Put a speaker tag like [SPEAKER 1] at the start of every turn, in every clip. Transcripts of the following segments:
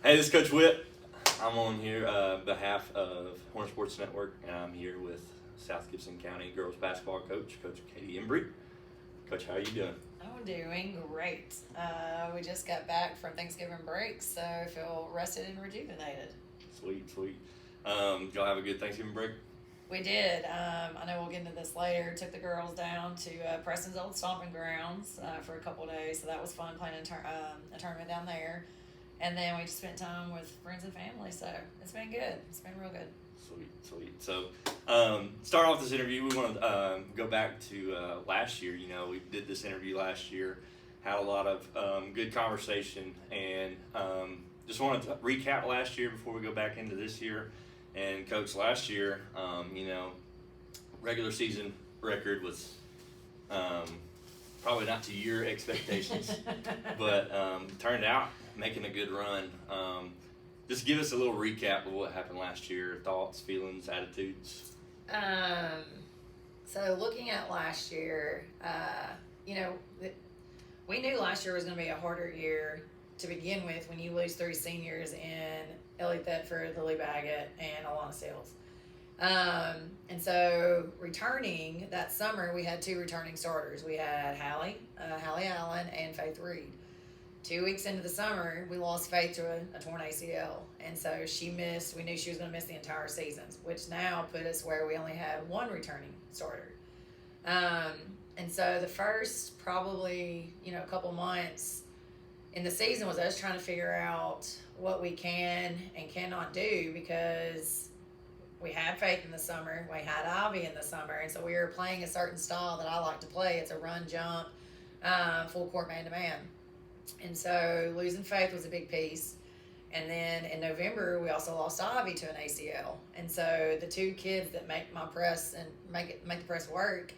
[SPEAKER 1] Hey, this is Coach Whit. I'm on here behalf of Horn Sports Network, and I'm here with South Gibson County girls basketball coach, Coach Katie Embrey. Coach, how are you doing?
[SPEAKER 2] I'm doing great. We just got back from Thanksgiving break, so I feel rested and rejuvenated.
[SPEAKER 1] Sweet. Did y'all have a good Thanksgiving break?
[SPEAKER 2] We did. I know we'll get into this later. Took the girls down to Preston's old stomping grounds for a couple of days, so that was fun playing a tournament down there. And then we just spent time with friends and family, so it's been good. It's been real good.
[SPEAKER 1] Sweet. So, start off this interview. We want to go back to last year. You know, we did this interview last year, had a lot of good conversation, and just wanted to recap last year before we go back into this year. And Coach, last year, regular season record was probably not to your expectations, but turned out making a good run. Just give us a little recap of what happened last year, thoughts, feelings, attitudes.
[SPEAKER 2] So looking at last year, we knew last year was going to be a harder year to begin with when you lose 3 seniors in Ellie Thetford, Lily Baggett, and Alana Seals. And so returning that summer, we had 2 returning starters. We had Hallie Allen, and Faith Reed. 2 weeks into the summer, we lost Faith to a torn ACL. And so we knew she was going to miss the entire season, which now put us where we only had 1 returning starter. And so the first probably, a couple months in the season was us trying to figure out what we can and cannot do, because we had Faith in the summer, we had Ivy in the summer, and so we were playing a certain style that I like to play. It's a run, jump, full court man-to-man. And so losing Faith was a big piece. And then in November, we also lost Ivy to an ACL. And so the 2 kids that make my press and make the press work,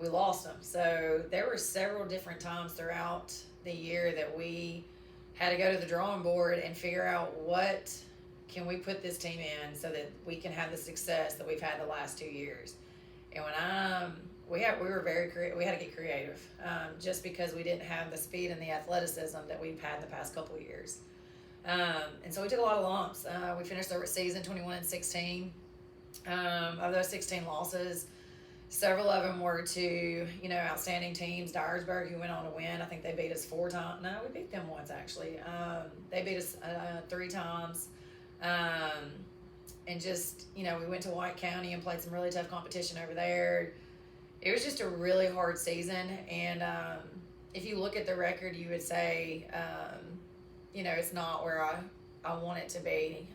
[SPEAKER 2] we lost them. So there were several different times throughout the year that we had to go to the drawing board and figure out what can we put this team in so that we can have the success that we've had the last 2 years. And when we were very creative. We had to get creative, just because we didn't have the speed and the athleticism that we've had the past couple of years. And so we took a lot of lumps. We finished the season 21-16. Of those 16 losses, several of them were to, outstanding teams. Dyersburg, who went on to win. I think they beat us 4 times. No, we beat them once, actually. They beat us 3 times. And just, we went to White County and played some really tough competition over there. It was just a really hard season. And if you look at the record, you would say, it's not where I want it to be.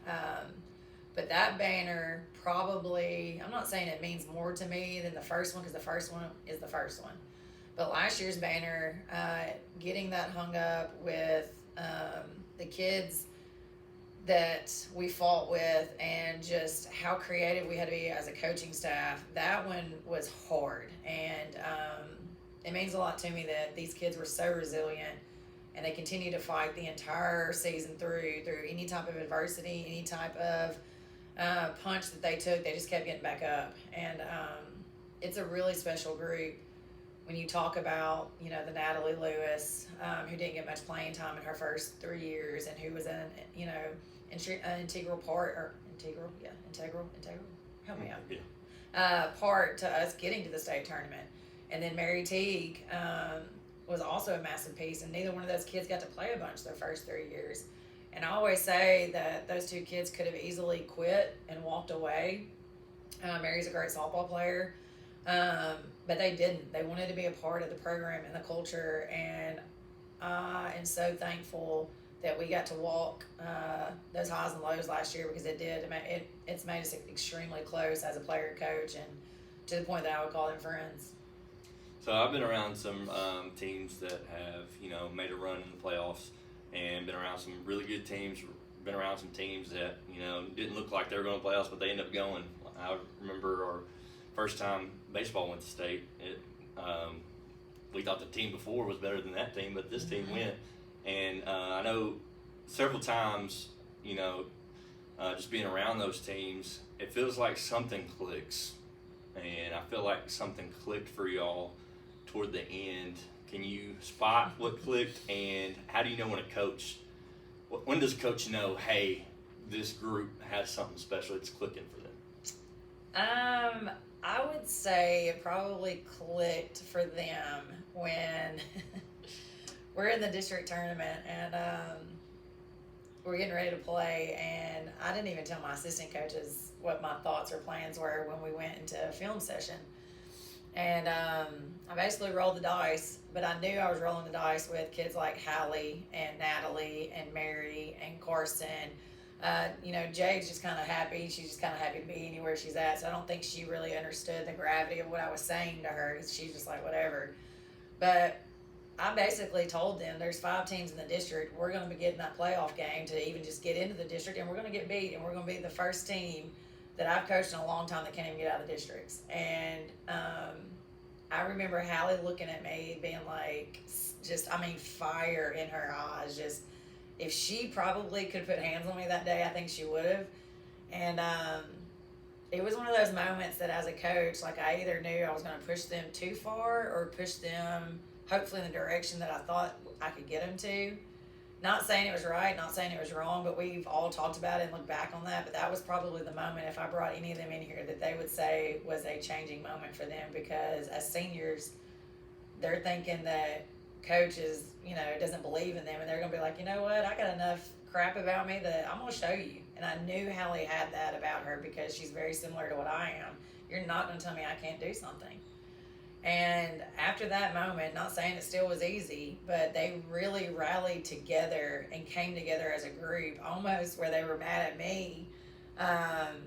[SPEAKER 2] But that banner probably, I'm not saying it means more to me than the first one, because the first one is the first one. But last year's banner, getting that hung up with the kids that we fought with, and just how creative we had to be as a coaching staff, that one was hard. And it means a lot to me that these kids were so resilient, and they continue to fight the entire season through any type of adversity, any type of punch that they took. They just kept getting back up. And it's a really special group. When you talk about, the Natalie Lewis, who didn't get much playing time in her first 3 years, and who was an integral part, help me out, part to us getting to the state tournament. And then Mary Teague was also a massive piece, and neither one of those kids got to play a bunch their first 3 years. And I always say that those 2 kids could have easily quit and walked away. Mary's a great softball player, but they didn't. They wanted to be a part of the program and the culture, and I am so thankful that we got to walk those highs and lows last year, because it's made us extremely close as a player coach, and to the point that I would call them friends.
[SPEAKER 1] So I've been around some teams that have, made a run in the playoffs, and been around some really good teams, been around some teams that, didn't look like they were going to playoffs, but they ended up going. I remember our first time baseball went to state, we thought the team before was better than that team, but this team went. And I know several times, just being around those teams, it feels like something clicks. And I feel like something clicked for y'all toward the end. Can you spot what clicked, and how do you know when a coach When does coach know, hey, this group has something special, it's clicking for them?
[SPEAKER 2] I would say it probably clicked for them when we're in the district tournament and we're getting ready to play, and I didn't even tell my assistant coaches what my thoughts or plans were when we went into a film session. And I basically rolled the dice, but I knew I was rolling the dice with kids like Hallie and Natalie and Mary and Carson. Jade's just kind of happy. She's just kind of happy to be anywhere she's at. So I don't think she really understood the gravity of what I was saying to her. She's just like, whatever. But I basically told them there's 5 teams in the district. We're going to be getting that playoff game to even just get into the district, and we're going to get beat, and we're going to be the first team that I've coached in a long time that can't even get out of the districts. And I remember Hallie looking at me being like, fire in her eyes. Just, if she probably could put hands on me that day, I think she would have. And it was one of those moments that as a coach, like, I either knew I was going to push them too far or push them hopefully in the direction that I thought I could get them to. Not saying it was right, not saying it was wrong, but we've all talked about it and looked back on that. But that was probably the moment, if I brought any of them in here, that they would say was a changing moment for them, because as seniors, they're thinking that coach is, doesn't believe in them, and they're going to be like, you know what, I got enough crap about me that I'm going to show you. And I knew Hallie had that about her because she's very similar to what I am. You're not going to tell me I can't do something. And after that moment, not saying it still was easy, but they really rallied together and came together as a group, almost where they were mad at me. And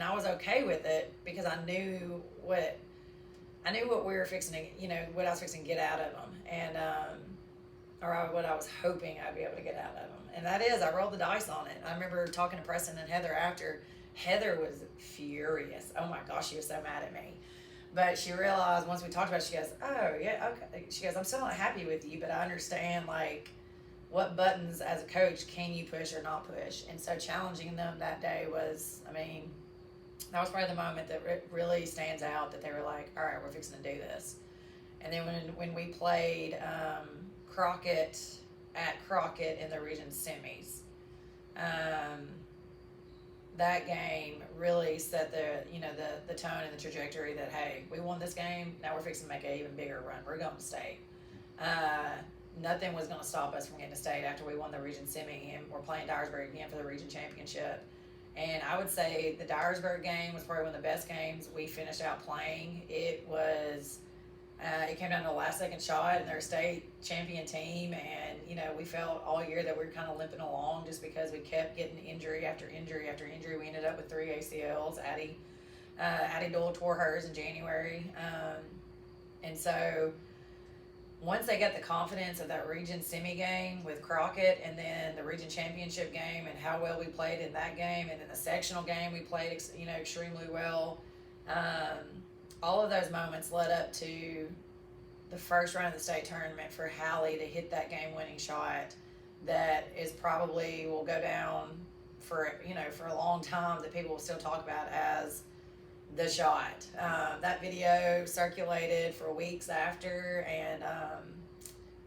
[SPEAKER 2] I was okay with it because I knew what we were fixing to, what I was fixing to get out of them, and what I was hoping I'd be able to get out of them. And that is, I rolled the dice on it. I remember talking to Preston and Heather after. Heather was furious. Oh my gosh, she was so mad at me. But she realized once we talked about it, she goes, oh, yeah, okay. She goes, I'm still not happy with you, but I understand, like, what buttons as a coach can you push or not push. And so challenging them that day was, that was probably the moment that really stands out, that they were like, all right, we're fixing to do this. And then when we played Crockett at Crockett in the region semis, that game really set the tone and the trajectory that, hey, we won this game, now we're fixing to make an even bigger run. We're going to state. Nothing was going to stop us from getting to state after we won the region semi, and we're playing Dyersburg again for the region championship. And I would say the Dyersburg game was probably one of the best games we finished out playing. It was, it came down to the last second shot, and they're a state champion team, and we felt all year that we were kind of limping along just because we kept getting injury after injury after injury. We ended up with 3 ACLs. Addie Dole tore hers in January, and so once they got the confidence of that region semi game with Crockett, and then the region championship game and how well we played in that game, and then the sectional game we played extremely well, all of those moments led up to the first round of the state tournament for Hallie to hit that game-winning shot that is probably will go down for a long time, that people will still talk about as the shot. That video circulated for weeks after, and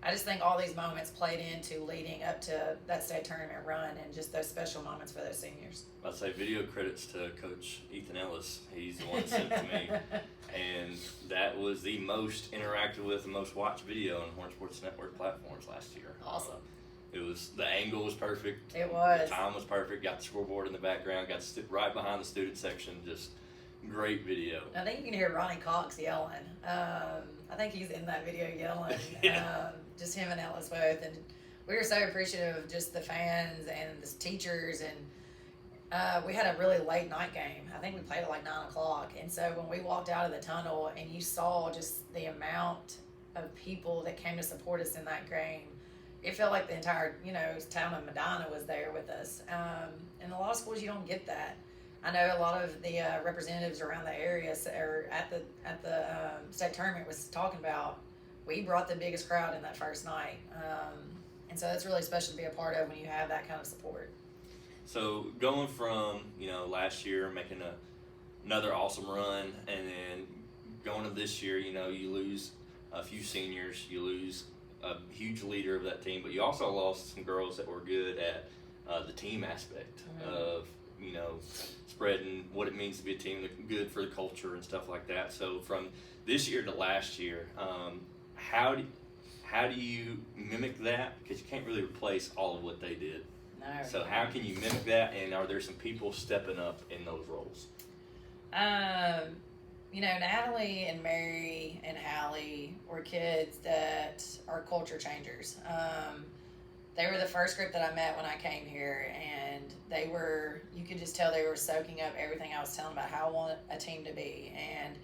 [SPEAKER 2] I just think all these moments played into leading up to that state tournament run, and just those special moments for those seniors.
[SPEAKER 1] I'd say video credits to Coach Ethan Ellis. He's the one that sent it to me. And that was the most interacted with and most watched video on Horn Sports Network platforms last year.
[SPEAKER 2] Awesome.
[SPEAKER 1] It was, the angle was perfect.
[SPEAKER 2] It was.
[SPEAKER 1] The time was perfect. Got the scoreboard in the background. Got to sit right behind the student section. Just great video.
[SPEAKER 2] I think you can hear Ronnie Cox yelling. I think he's in that video yelling.
[SPEAKER 1] Yeah.
[SPEAKER 2] Just him and Ellis both. And we were so appreciative of just the fans and the teachers. And we had a really late night game. I think we played at like 9 o'clock. And so when we walked out of the tunnel and you saw just the amount of people that came to support us in that game, it felt like the entire, town of Medina was there with us. In a lot of schools, you don't get that. I know a lot of the representatives around the area or at the state tournament was talking about, we brought the biggest crowd in that first night. And so that's really special to be a part of when you have that kind of support.
[SPEAKER 1] So going from, last year making another awesome run, and then going to this year, you lose a few seniors, you lose a huge leader of that team, but you also lost some girls that were good at the team aspect of, you know, spreading what it means to be a team, good for the culture and stuff like that. So from this year to last year, how do you mimic that? Because you can't really replace all of what they did.
[SPEAKER 2] No.
[SPEAKER 1] So how can you mimic that, and are there some people stepping up in those roles?
[SPEAKER 2] You know, Natalie and Mary and Hallie were kids that are culture changers. They were the first group that I met when I came here, and they were, you could just tell they were soaking up everything I was telling about how I want a team to be and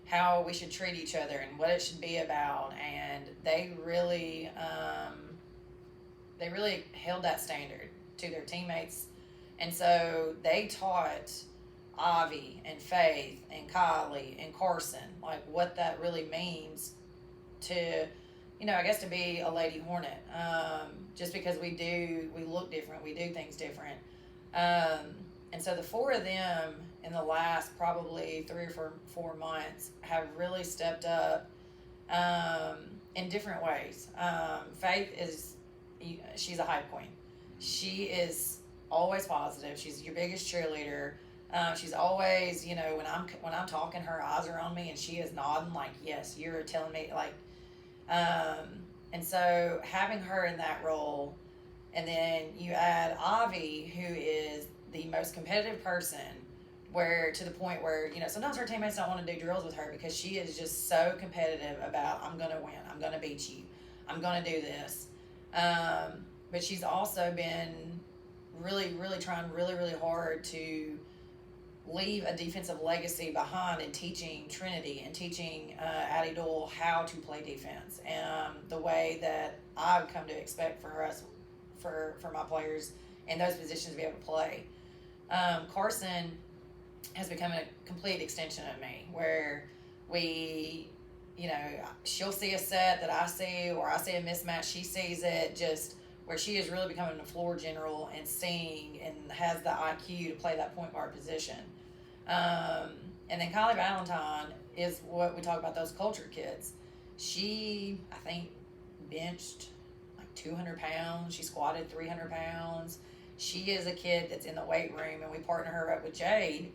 [SPEAKER 2] how we should treat each other and what it should be about. And they really held that standard to their teammates. And so they taught Avi and Faith and Kylie and Carson, like what that really means to, you know, I guess to be a Lady Hornet. Just because we look different, we do things different. And so the four of them in the last probably 3 or 4 months have really stepped up in different ways. Faith she's a hype queen. She is always positive. She's your biggest cheerleader. She's always, you know, when I'm talking, her eyes are on me and she is nodding like, yes, you're telling me, like, and so having her in that role, and then you add Avi, who is the most competitive person, where to the point where, you know, sometimes her teammates don't want to do drills with her because she is just so competitive about, I'm going to win, I'm going to beat you, I'm going to do this. But she's also been really, really trying really, really hard to leave a defensive legacy behind in teaching Trinity and teaching Addie Doyle how to play defense, the way that I've come to expect for us, for my players in those positions to be able to play. Carson has become a complete extension of me, where we, you know, she'll see a set that I see, or I see a mismatch, she sees it, just where she is really becoming a floor general and seeing and has the IQ to play that point guard position. And then Kylie Valentine is what we talk about, those culture kids. She, I think, benched like 200 pounds. She squatted 300 pounds. She is a kid that's in the weight room, and we partner her up with Jade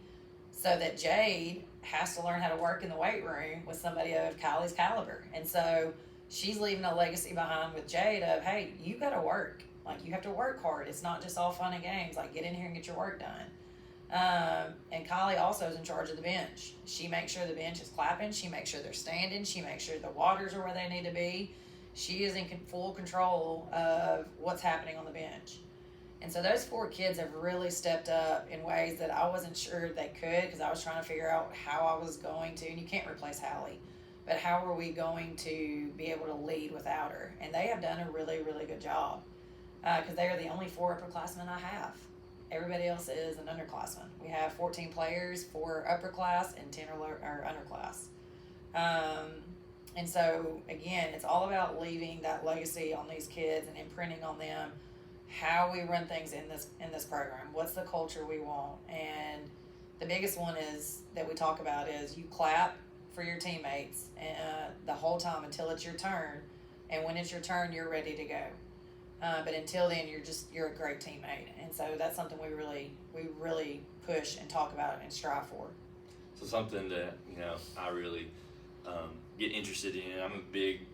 [SPEAKER 2] so that Jade has to learn how to work in the weight room with somebody of Kylie's caliber. And so she's leaving a legacy behind with Jade of, hey, you got to work. Like, you have to work hard. It's not just all fun and games. Like, get in here and get your work done. And Kylie also is in charge of the bench. She makes sure the bench is clapping. She makes sure they're standing. She makes sure the waters are where they need to be. She is in full control of what's happening on the bench. And so those 4 kids have really stepped up in ways that I wasn't sure they could, because I was trying to figure out how I was going to, and you can't replace Hallie, but how are we going to be able to lead without her? And they have done a really, really good job, because they are the only 4 upperclassmen I have. Everybody else is an underclassman. We have 14 players, 4 upper class and 10 are underclass. And so, again, it's all about leaving that legacy on these kids and imprinting on them how we run things in this program. What's the culture we want? And the biggest one is that we talk about is you clap for your teammates the whole time until it's your turn. And when it's your turn, you're ready to go. But until then, you're a great teammate. And so that's something we really push and talk about and strive for.
[SPEAKER 1] So something that, you know, I really get interested in. I'm a big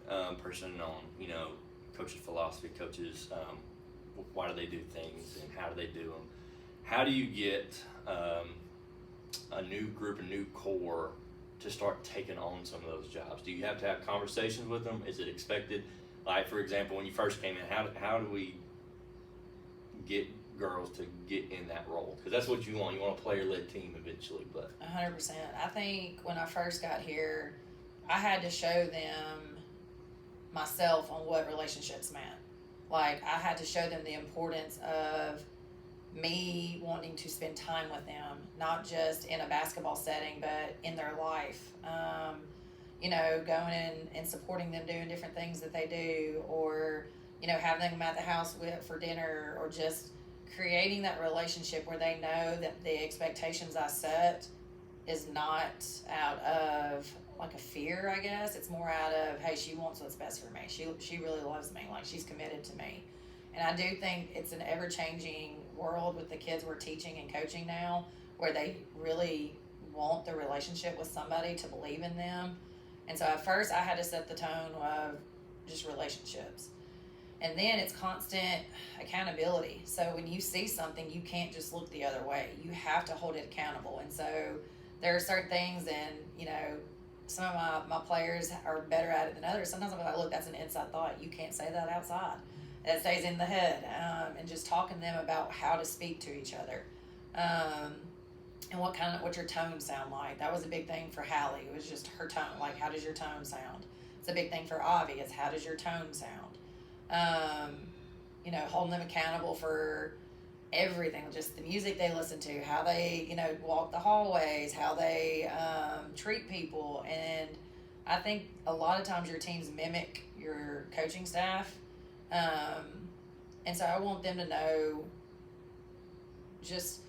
[SPEAKER 1] person on, you know, coaches' philosophy, coaches, why do they do things and how do they do them? How do you get a new group, a new core to start taking on some of those jobs? Do you have to have conversations with them? Is it expected? Like, for example, when you first came in, how do we get girls to get in that role? Because that's what you want. You want a player-led team eventually. But
[SPEAKER 2] 100%. I think when I first got here, I had to show them myself on what relationships meant. Like, I had to show them the importance of me wanting to spend time with them, not just in a basketball setting, but in their life. You know, going in and supporting them doing different things that they do, or, you know, having them at the house for dinner, or just creating that relationship where they know that the expectations I set is not out of like a fear, I guess. It's more out of, hey, she wants what's best for me. She really loves me. Like, she's committed to me. And I do think it's an ever-changing world with the kids we're teaching and coaching now, where they really want the relationship with somebody to believe in them. And so at first I had to set the tone of just relationships. And then it's constant accountability. So when you see something, you can't just look the other way. You have to hold it accountable. And so there are certain things, and, you know, some of my players are better at it than others. Sometimes I'm like, look, that's an inside thought. You can't say that outside. That stays in the head. And just talking to them about how to speak to each other. And what your tone sound like. That was a big thing for Hallie. It was just her tone. Like, how does your tone sound? It's a big thing for Avi. It's how does your tone sound? You know, holding them accountable for everything, just the music they listen to, how they, you know, walk the hallways, how they treat people. And I think a lot of times your teams mimic your coaching staff. And so I want them to know just,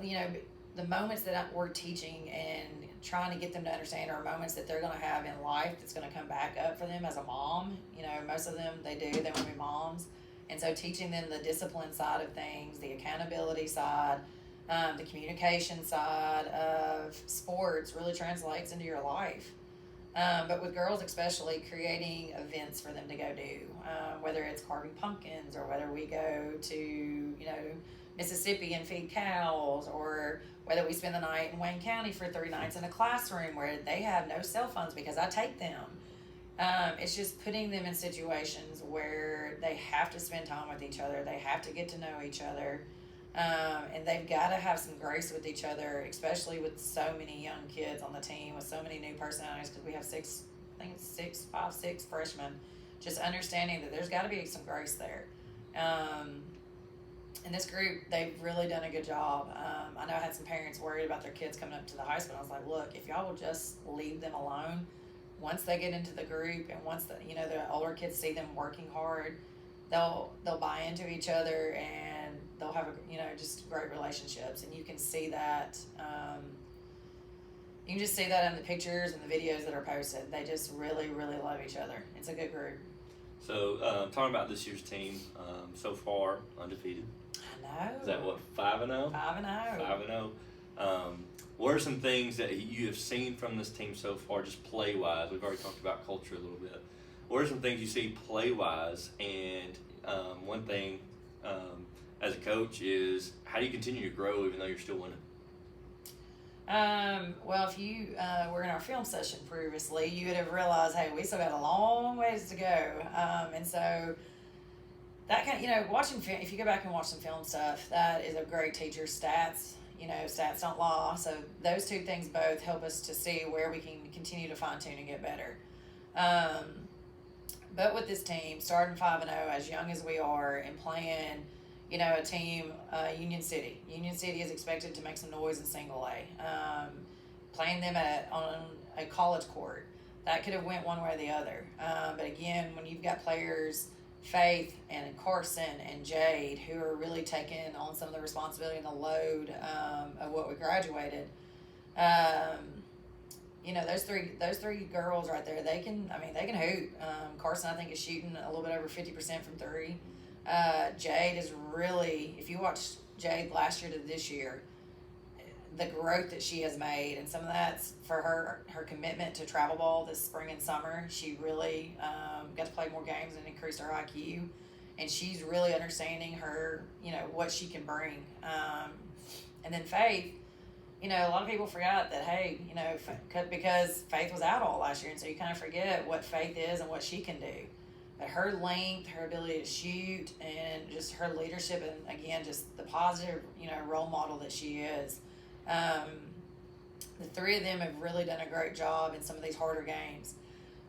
[SPEAKER 2] you know, the moments that we're teaching and trying to get them to understand are moments that they're going to have in life that's going to come back up for them as a mom. You know, most of them, they want to be moms. And so teaching them the discipline side of things, the accountability side, the communication side of sports really translates into your life. But with girls especially, creating events for them to go do, whether it's carving pumpkins or whether we go to, you know, Mississippi and feed cows, or whether we spend the night in Wayne County for 3 nights in a classroom where they have no cell phones because I take them. It's just putting them in situations where they have to spend time with each other. They have to get to know each other. And they've got to have some grace with each other, especially with so many young kids on the team, with so many new personalities, because we have 6 freshmen. Just understanding that there's got to be some grace there. And this group, they've really done a good job. I know I had some parents worried about their kids coming up to the high school. I was like, look, if y'all will just leave them alone, once they get into the group and once the older kids see them working hard, they'll buy into each other and they'll have just great relationships. And you can see that. You can just see that in the pictures and the videos that are posted. They just really, really love each other. It's a good group.
[SPEAKER 1] So, talking about this year's team, so far undefeated.
[SPEAKER 2] I know.
[SPEAKER 1] Is that what, 5-0?
[SPEAKER 2] 5-0.
[SPEAKER 1] 5-0. What are some things that you have seen from this team so far, just play-wise? We've already talked about culture a little bit. What are some things you see play-wise? And one thing as a coach is, how do you continue to grow even though you're still winning?
[SPEAKER 2] Well, if you were in our film session previously, you would have realized, hey, we still got a long ways to go. And so that kind of, watching film, if you go back and watch some film stuff, that is a great teacher. Stats, stats don't lie. So those two things both help us to see where we can continue to fine tune and get better. But with this team, starting 5-0, as young as we are, and playing, a team, Union City. Union City is expected to make some noise in single A. Playing them on a college court, that could have went one way or the other. But again, when you've got players, Faith and Carson and Jade, who are really taking on some of the responsibility and the load of what we graduated, those three girls right there, they can hoop. Carson, I think, is shooting a little bit over 50% from 3. Jade is really, if you watch Jade last year to this year, the growth that she has made, and some of that's for her commitment to travel ball this spring and summer. She really got to play more games and increased her IQ, and she's really understanding her, what she can bring. And then Faith, a lot of people forgot that, hey, because Faith was out all last year, and so you kind of forget what Faith is and what she can do. But her length, her ability to shoot, and just her leadership, and again, just the positive, role model that she is. The 3 of them have really done a great job in some of these harder games.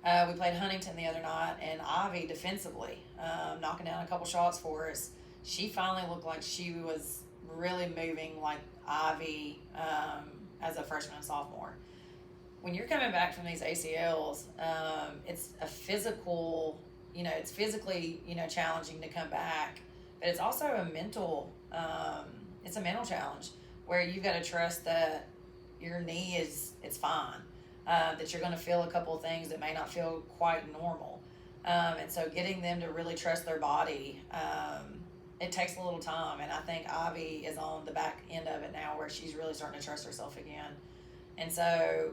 [SPEAKER 2] We played Huntington the other night, and Ivy defensively, knocking down a couple shots for us. She finally looked like she was really moving like Ivy as a freshman and sophomore. When you're coming back from these ACLs, it's a physical, it's physically, challenging to come back, but it's also a mental, it's a mental challenge where you've got to trust that your knee it's fine. that you're going to feel a couple of things that may not feel quite normal. And so getting them to really trust their body, it takes a little time. And I think Ivy is on the back end of it now where she's really starting to trust herself again. And so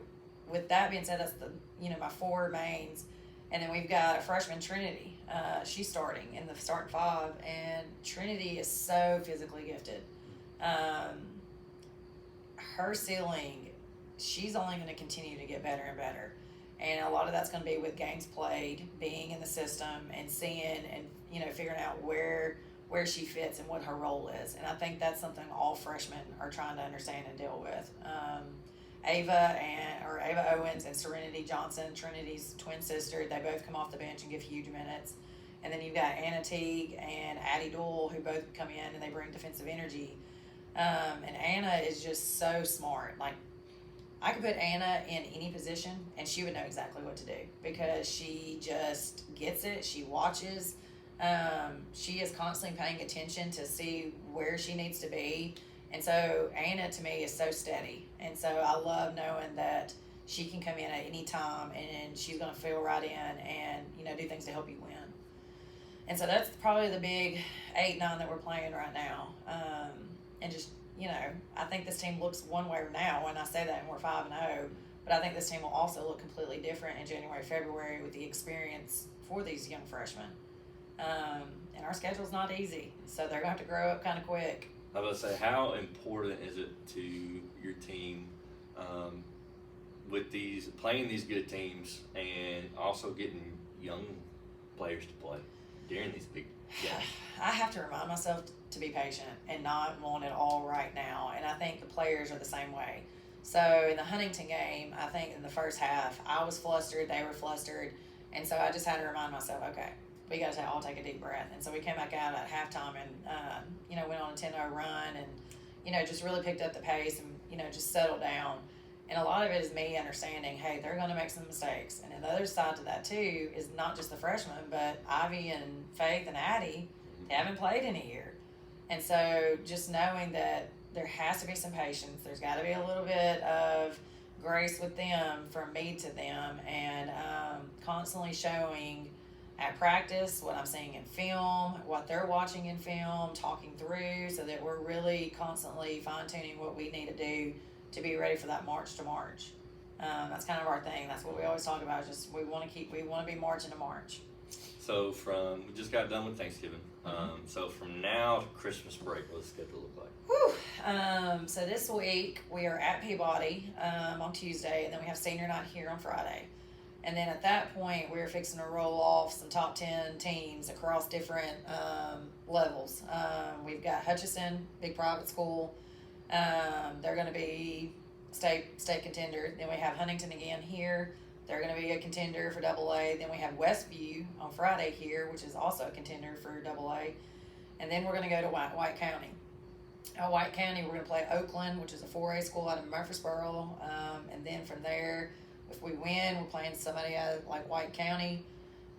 [SPEAKER 2] with that being said, that's my four mains. And then we've got a freshman, Trinity. She's starting in the starting five, and Trinity is so physically gifted. Her ceiling, she's only going to continue to get better and better. And a lot of that's going to be with games played, being in the system, and seeing and figuring out where she fits and what her role is. And I think that's something all freshmen are trying to understand and deal with. Ava Owens and Serenity Johnson, Trinity's twin sister, they both come off the bench and give huge minutes. And then you've got Anna Teague and Addie Doyle, who both come in and they bring defensive energy. And Anna is just so smart. Like, I could put Anna in any position and she would know exactly what to do because she just gets it. She watches. She is constantly paying attention to see where she needs to be. And so Anna, to me, is so steady. And so I love knowing that she can come in at any time and she's going to fill right in and, do things to help you win. And so that's probably the big 8-9 that we're playing right now. And just, I think this team looks one way now when I say that and we're 5-0. But I think this team will also look completely different in January, February with the experience for these young freshmen. And our schedule's not easy. So they're going to have to grow up kind of quick.
[SPEAKER 1] I was going to say, how important is it to your team with playing these good teams and also getting young players to play during these big games?
[SPEAKER 2] I have to remind myself to be patient and not want it all right now. And I think the players are the same way. So in the Huntington game, I think in the first half, I was flustered, they were flustered. And so I just had to remind myself, okay, we got to all take a deep breath. And so we came back out at halftime and, went on a 10-0 run and, just really picked up the pace and, just settled down. And a lot of it is me understanding, hey, they're going to make some mistakes. And then the other side to that, too, is not just the freshmen, but Ivy and Faith and Addie haven't played in a year. And so just knowing that there has to be some patience. There's got to be a little bit of grace with them from me to them and constantly showing at practice what I'm seeing in film, what they're watching in film, talking through so that we're really constantly fine-tuning what we need to do to be ready for that March to March. That's kind of our thing. That's what we always talk about. Just we want to be marching to March.
[SPEAKER 1] So we just got done with Thanksgiving. So from now to Christmas break, what does the schedule look like?
[SPEAKER 2] Whew. So this week we are at Peabody on Tuesday, and then we have senior night here on Friday. And then at that point, we're fixing to roll off some top 10 teams across different levels. We've got Hutchinson, big private school. They're going to be state contender. Then we have Huntington again here. They're going to be a contender for AA. Then we have Westview on Friday here, which is also a contender for AA. And then we're going to go to White County. At White County, we're going to play Oakland, which is a 4A school out of Murfreesboro. And then from there, if we win, we're playing somebody out of like White County.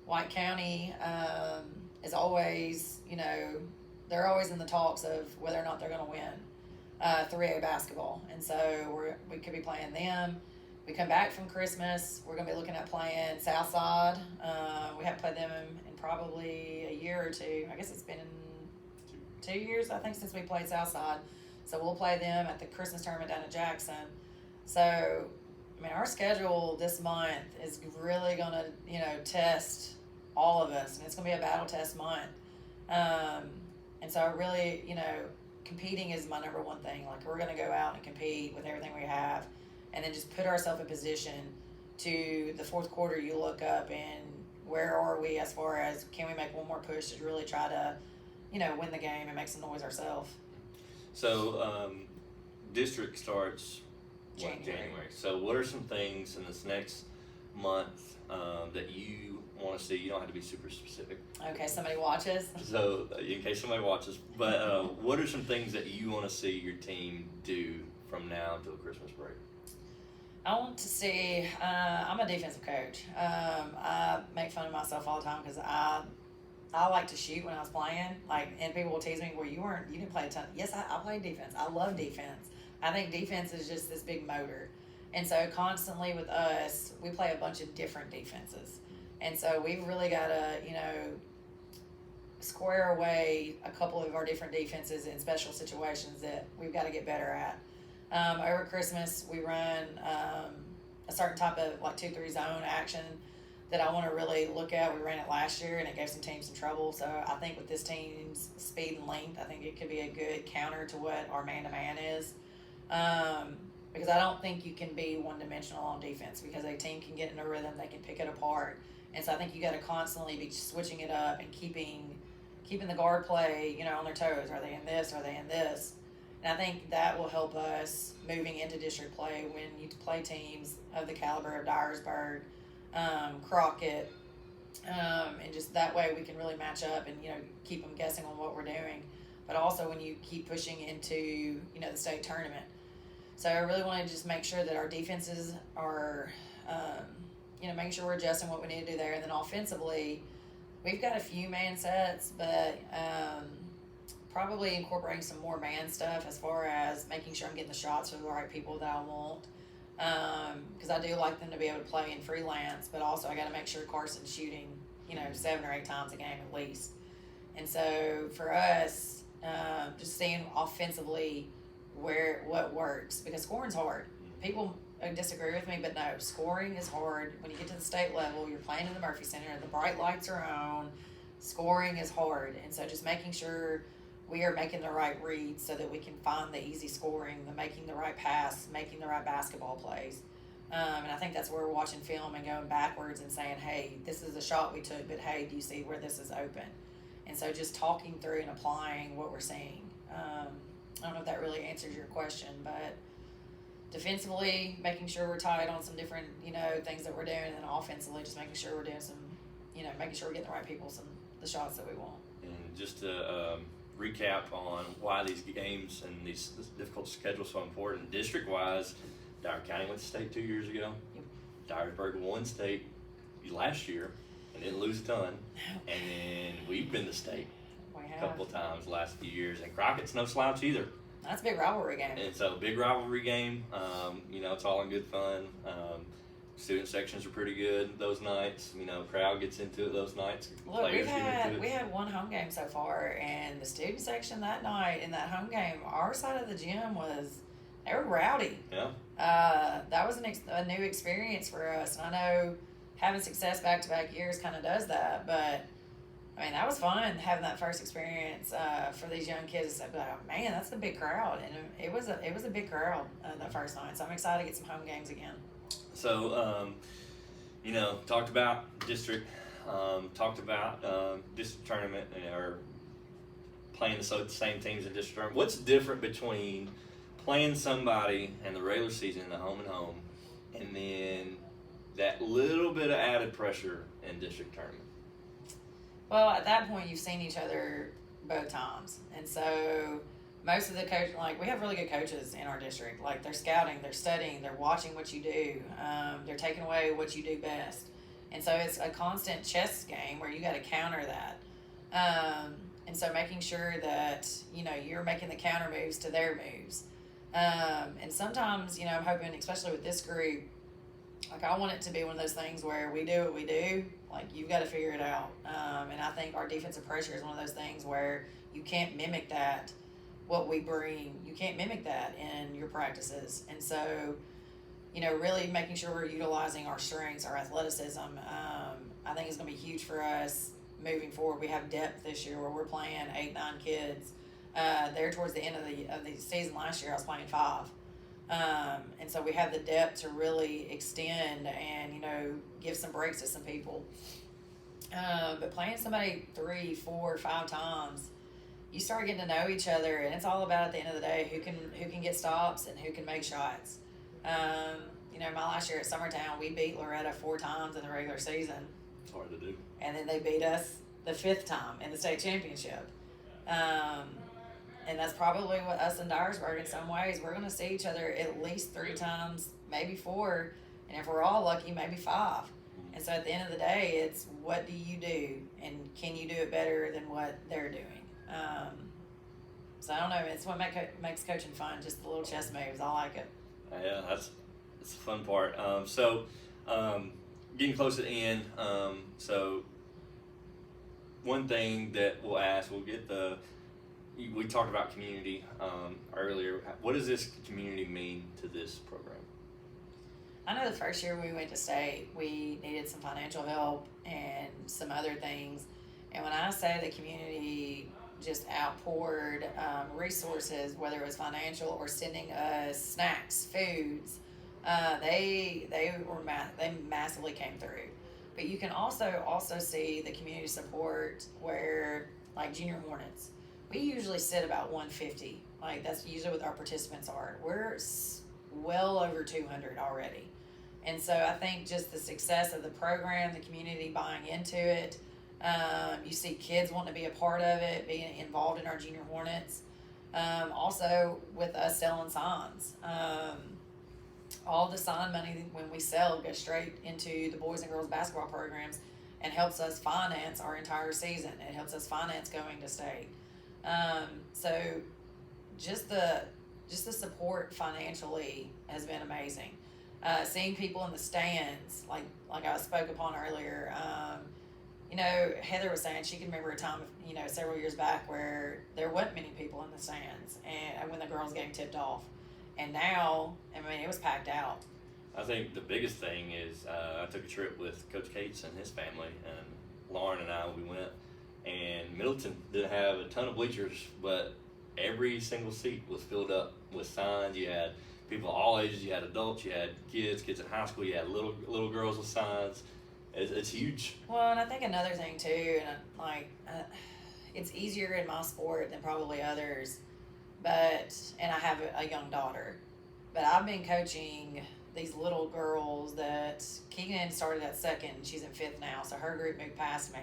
[SPEAKER 2] White County is always, they're always in the talks of whether or not they're going to win 3A basketball. And so we could be playing them. We come back from Christmas, we're going to be looking at playing Southside. We haven't played them in probably a year or two. I guess it's been 2 years, I think, since we played Southside. So we'll play them at the Christmas tournament down in Jackson. So, our schedule this month is really going to, test all of us. And it's going to be a battle test month. And so I really, competing is my number one thing. Like, we're going to go out and compete with everything we have. And then just put ourselves in position to the fourth quarter. You look up and where are we as far as can we make one more push to really try to, win the game and make some noise ourselves.
[SPEAKER 1] So district starts
[SPEAKER 2] January.
[SPEAKER 1] So what are some things in this next month that you want to see? You don't have to be super specific.
[SPEAKER 2] Okay, somebody watches.
[SPEAKER 1] So in case somebody watches, but what are some things that you want to see your team do from now until Christmas break?
[SPEAKER 2] I want to see, I'm a defensive coach. I make fun of myself all the time because I like to shoot when I was playing. And people will tease me, well, you didn't play a ton. Yes, I played defense. I love defense. I think defense is just this big motor. And so constantly with us, we play a bunch of different defenses. And so we've really got to, square away a couple of our different defenses in special situations that we've got to get better at. Over Christmas, we run a certain type of like 2-3 zone action that I want to really look at. We ran it last year and it gave some teams some trouble. So I think with this team's speed and length, I think it could be a good counter to what our man-to-man is. Because I don't think you can be one-dimensional on defense, because a team can get in a rhythm, they can pick it apart. And so I think you got to constantly be switching it up and keeping the guard play, on their toes. Are they in this? Are they in this? And I think that will help us moving into district play when you play teams of the caliber of Dyersburg, Crockett, and just that way we can really match up and, keep them guessing on what we're doing. But also when you keep pushing into, the state tournament. So I really want to just make sure that our defenses are, making sure we're adjusting what we need to do there. And then offensively, we've got a few man sets, but probably incorporating some more man stuff as far as making sure I'm getting the shots for the right people that I want. Because I do like them to be able to play in freelance, but also I got to make sure Carson's shooting, 7 or 8 times a game at least. And so for us, just seeing offensively what works, because scoring's hard. People disagree with me, but no, scoring is hard. When you get to the state level, you're playing in the Murphy Center, the bright lights are on, scoring is hard. And so just making sure we are making the right reads so that we can find the easy scoring, making the right pass, making the right basketball plays. And I think that's where we're watching film and going backwards and saying, hey, this is a shot we took, but hey, do you see where this is open? And so just talking through and applying what we're seeing. I don't know if that really answers your question, but defensively, making sure we're tight on some different, things that we're doing, and then offensively, just making sure we're doing some, making sure we're getting the right people the shots that we want.
[SPEAKER 1] And just to recap on why these games and these difficult schedules are so important, district-wise, Dyer County went to state 2 years ago.
[SPEAKER 2] Yep.
[SPEAKER 1] Dyersburg won state last year and didn't lose a ton. And then we've been to state a couple of times the last few years, and Crockett's no slouch either.
[SPEAKER 2] That's a big rivalry game.
[SPEAKER 1] And so, big rivalry game. It's all in good fun. Student sections are pretty good those nights. Crowd gets into it those nights.
[SPEAKER 2] Look, we had one home game so far, and the student section that night in that home game, our side of the gym they were rowdy.
[SPEAKER 1] Yeah.
[SPEAKER 2] That was a new experience for us, and I know having success back-to-back years kind of does that, but that was fun having that first experience for these young kids. To say, oh, man, that's a big crowd, and it was a big crowd that first night. So I'm excited to get some home games again.
[SPEAKER 1] So, talked about district, talked about district tournament, or playing the same teams in district tournament. What's different between playing somebody in the regular season in the home and home, and then that little bit of added pressure in district tournament?
[SPEAKER 2] Well, at that point, you've seen each other both times. And so most of the coach, we have really good coaches in our district. They're scouting, they're studying, they're watching what you do. They're taking away what you do best. And so it's a constant chess game where you got to counter that. And so making sure that, you're making the counter moves to their moves. And sometimes, I'm hoping, especially with this group, I want it to be one of those things where we do what we do. You've got to figure it out. And I think our defensive pressure is one of those things where you can't mimic that, what we bring. You can't mimic that in your practices. And so, really making sure we're utilizing our strengths, our athleticism, I think is going to be huge for us moving forward. We have depth this year where we're playing 8, 9 kids. There towards the end of the season last year, I was playing 5. And so we have the depth to really extend and, give some breaks to some people. But playing somebody 3, 4, 5 times, you start getting to know each other, and it's all about, at the end of the day, who can get stops and who can make shots. My last year at Summertown, we beat Loretta 4 times in the regular season.
[SPEAKER 1] It's hard to do.
[SPEAKER 2] And then they beat us the 5th time in the state championship. And that's probably what us and Dyersburg in some ways. We're going to see each other at least 3 times, maybe 4, and if we're all lucky, maybe 5. And so at the end of the day, it's what do you do, and can you do it better than what they're doing? So I don't know. It's what makes coaching fun, just the little chess moves. I like it.
[SPEAKER 1] Yeah, it's the fun part. Getting close to the end. So one thing that we'll get we talked about community earlier. What does this community mean to this program?
[SPEAKER 2] I know the first year we went to state, we needed some financial help and some other things. And when I say the community just outpoured resources, whether it was financial or sending us snacks, foods, they massively came through. But you can also see the community support where, like Junior Hornets, we usually sit about 150. Like that's usually what our participants are. We're well over 200 already. And so I think just the success of the program, the community buying into it, you see kids wanting to be a part of it, being involved in our Junior Hornets. Also with us selling signs. All the sign money when we sell goes straight into the boys and girls basketball programs and helps us finance our entire season. It helps us finance going to state. So just the support financially has been amazing. Seeing people in the stands, like I spoke upon earlier, Heather was saying she can remember a time, several years back where there wasn't many people in the stands and when the girls' game tipped off. And now, it was packed out.
[SPEAKER 1] I think the biggest thing is I took a trip with Coach Cates and his family, and Lauren and we went, and Middleton didn't have a ton of bleachers, but every single seat was filled up with signs. You had people of all ages, you had adults, you had kids in high school, you had little girls with signs. It's huge.
[SPEAKER 2] Well, and I think another thing too, it's easier in my sport than probably others, and I have a young daughter, but I've been coaching these little girls that Keegan started at second, and she's in fifth now, so her group moved past me.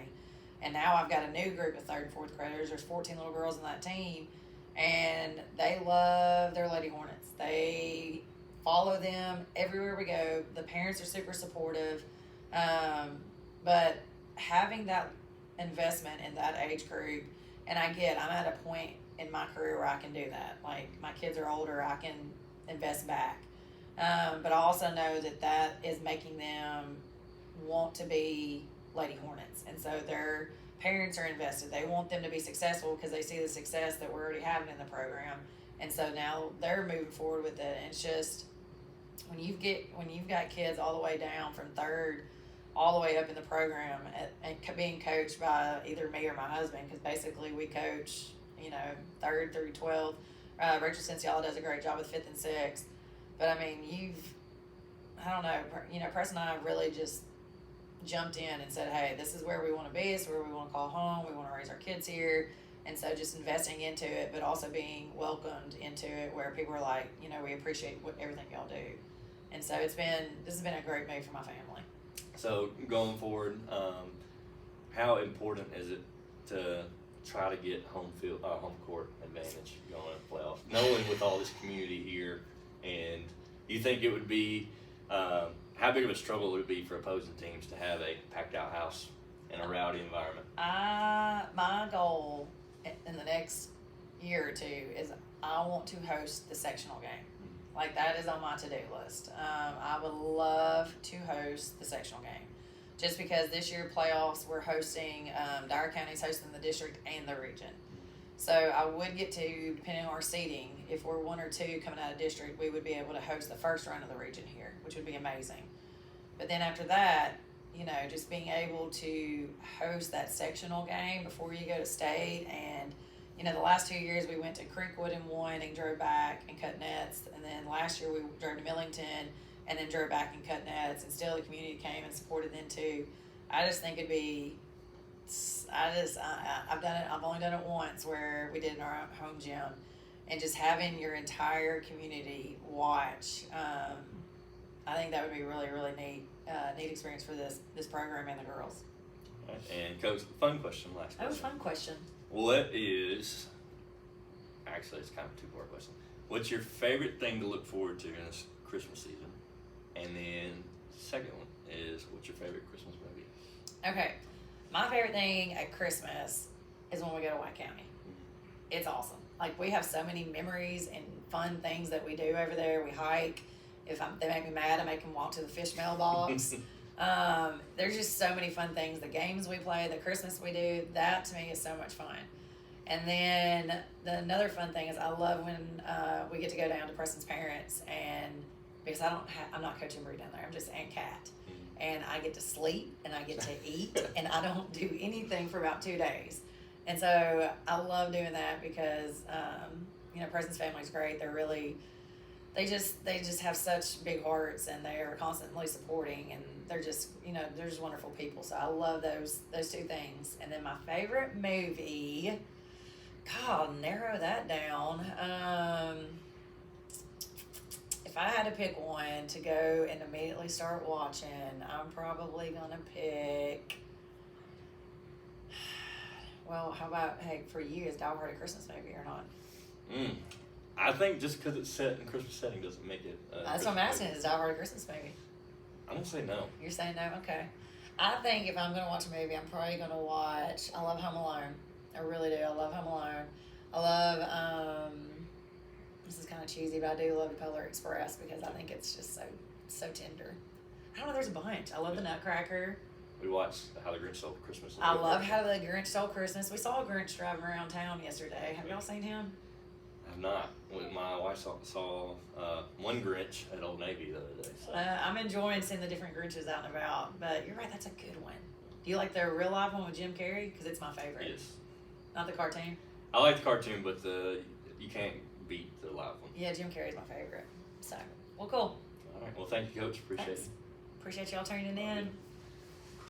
[SPEAKER 2] And now I've got a new group of third and fourth graders. There's 14 little girls on that team, and they love their Lady Hornets. They follow them everywhere we go. The parents are super supportive. But having that investment in that age group, and I'm at a point in my career where I can do that. Like, my kids are older, I can invest back. But I also know that is making them want to be Lady Hornets. And so their parents are invested. They want them to be successful because they see the success that we're already having in the program. And so now they're moving forward with it. And it's just, when you've got kids all the way down from third all the way up in the program and being coached by either me or my husband, because basically we coach, third through 12. Rachel Cinciala does a great job with fifth and sixth. But Preston and I really just jumped in and said, hey, this is where we want to be. This is where we want to call home. We want to raise our kids here. And so just investing into it, but also being welcomed into it where people are like, we appreciate everything y'all do. And so this has been a great move for my family.
[SPEAKER 1] So going forward, how important is it to try to get home court advantage going to playoffs, knowing with all this community here? And do you think it would be, how big of a struggle would it be for opposing teams to have a packed out house in a rowdy environment?
[SPEAKER 2] My goal in the next year or two is I want to host the sectional game. Like, that is on my to-do list. I would love to host the sectional game. Just because this year playoffs, we're hosting, Dyer County's hosting the district and the region. So I would get to, depending on our seating, if we're one or two coming out of district, we would be able to host the first round of the region here, which would be amazing. But then after that, just being able to host that sectional game before you go to state. And the last 2 years we went to Creekwood and won and drove back and cut nets. And then last year we drove to Millington and then drove back and cut nets. And still the community came and supported them too. I just think it'd be, I've done it. I've only done it once where we did it in our home gym. And just having your entire community watch, I think that would be really, really neat experience for this program and the girls.
[SPEAKER 1] All right. And Coach, fun question, last question.
[SPEAKER 2] Oh, fun question.
[SPEAKER 1] What is, actually it's kind of a two-part question. What's your favorite thing to look forward to in this Christmas season? And then second one is, what's your favorite Christmas movie?
[SPEAKER 2] Okay. My favorite thing at Christmas is when we go to White County. It's awesome. Like, we have so many memories and fun things that we do over there. We hike If they make me mad, I make them walk to the fish mailbox. There's just so many fun things. The games we play, the Christmas we do, that to me is so much fun. And then another fun thing is I love when we get to go down to Preston's parents, and because I'm not Coach Embrey down there, I'm just Aunt Kat. And I get to sleep and I get to eat and I don't do anything for about 2 days. And so I love doing that because, Preston's family's great. They just have such big hearts and they are constantly supporting, and they're just wonderful people. So I love those two things. And then my favorite movie, God, narrow that down. If I had to pick one to go and immediately start watching, I'm probably gonna pick. Well, how about, hey, for you, is Die Hard a Christmas movie or not?
[SPEAKER 1] I think just because it's set in Christmas setting doesn't make it.
[SPEAKER 2] That's what I'm asking. Is Die Hard a Christmas movie?
[SPEAKER 1] I'm gonna say no.
[SPEAKER 2] You're saying no? Okay. I think if I'm gonna watch a movie, I'm probably gonna watch. I love Home Alone. I really do. I love Home Alone. I love. This is kind of cheesy, but I do love the Polar Express because I think it's just so tender. I don't know. There's a bunch. I love the Nutcracker.
[SPEAKER 1] We watched How the Grinch Stole Christmas.
[SPEAKER 2] I love How the Grinch Stole Christmas. We saw a Grinch driving around town yesterday. Have y'all seen him?
[SPEAKER 1] I have not. My wife saw one Grinch at Old Navy the other day. So.
[SPEAKER 2] I'm enjoying seeing the different Grinches out and about. But you're right. That's a good one. Do you like the real life one with Jim Carrey? Because it's my favorite.
[SPEAKER 1] Yes.
[SPEAKER 2] Not the cartoon?
[SPEAKER 1] I like the cartoon, but you can't beat the live one.
[SPEAKER 2] Yeah, Jim Carrey's my favorite. So, well, cool.
[SPEAKER 1] All right. Well, thank you, Coach. Appreciate it.
[SPEAKER 2] Appreciate y'all tuning in.